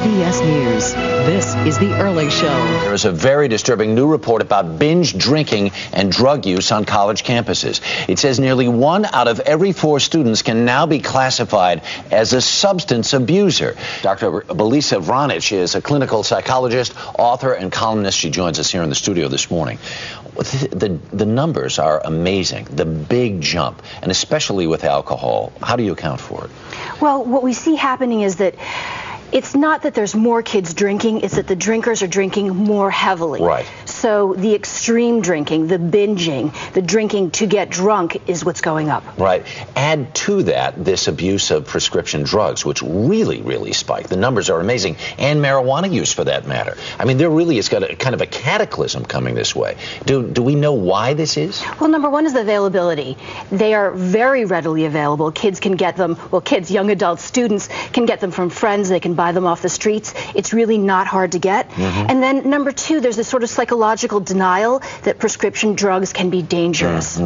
CBS News. This is The Early Show. There is a very disturbing new report about binge drinking and drug use on college campuses. It says nearly 1 out of every 4 students can now be classified as a substance abuser. Dr. Belisa Vranich is a clinical psychologist, author, and columnist. She joins us here in the studio this morning. The numbers are amazing, the big jump, and especially with alcohol. How do you account for it? Well, what we see happening is that it's not that there's more kids drinking, it's that the drinkers are drinking more heavily. Right. So the extreme drinking, the binging, the drinking to get drunk is what's going up. Right. Add to that this abuse of prescription drugs, which really spiked. The numbers are amazing. And marijuana use, for that matter. I mean, there really is got a kind of a cataclysm coming this way. Do we know why this is? Well, number one is the availability. They are very readily available. Kids can get them, well, kids, young adults, students can get them from friends. They can buy them off the streets. It's really not hard to get. And then number two, there's this sort of psychological denial that prescription drugs can be dangerous.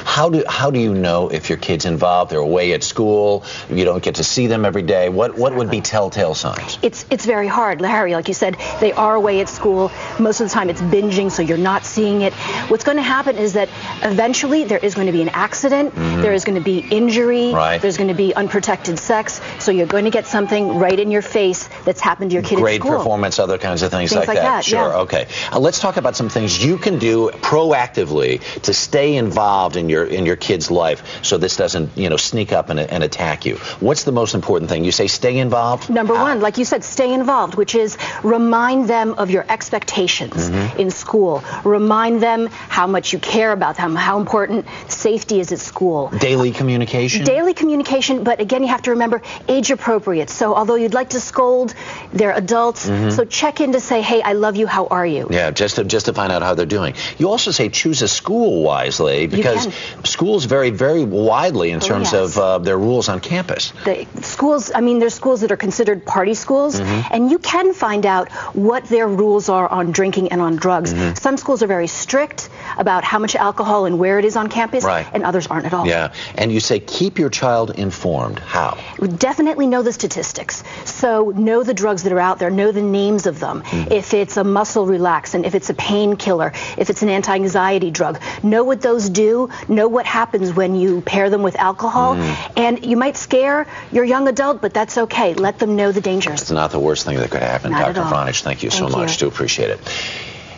How do you know if your kid's involved? They're away at school. You don't get to see them every day. What would be telltale signs? It's very hard, Larry. Like you said, they are away at school. Most of the time it's binging, so you're not seeing it. What's going to happen is that eventually there is going to be an accident. There is going to be injury. Right. There's going to be unprotected sex. So you're going to get something right in your face that's happened to your kid at school. Grade performance, other kinds of things like that. Sure, yeah. Okay. Let's talk about some things you can do proactively to stay involved in your kid's life, so this doesn't, sneak up and attack you. What's the most important thing? You say stay involved? Number one, like you said, stay involved, which is remind them of your expectations in school. Remind them how much you care about them, how important safety is at school. Daily communication? Daily communication, but again, you have to remember age appropriate. So although you'd like to scold, they're adults, so check in to say, hey, I love you, how are you? Yeah, just to find out how they're doing. You also say choose a school wisely, because schools vary very widely in terms of their rules on campus. The schools, there's schools that are considered party schools, and you can find out what their rules are on drinking and on drugs. Some schools are very strict about how much alcohol and where it is on campus, and others aren't at all. Yeah, and you say keep your child informed. How? Definitely know the statistics. So know the drugs that are out there, know the names of them. If it's a muscle relaxant, if it's a painkiller, if it's an anti-anxiety drug, know what those do, know what happens when you pair them with alcohol, and you might scare your young adult, but that's okay. Let them know the dangers. It's not the worst thing that could happen. Not Dr. Vranich, thank you so much. Do appreciate it.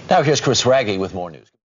Now here's Chris Raggy with more news.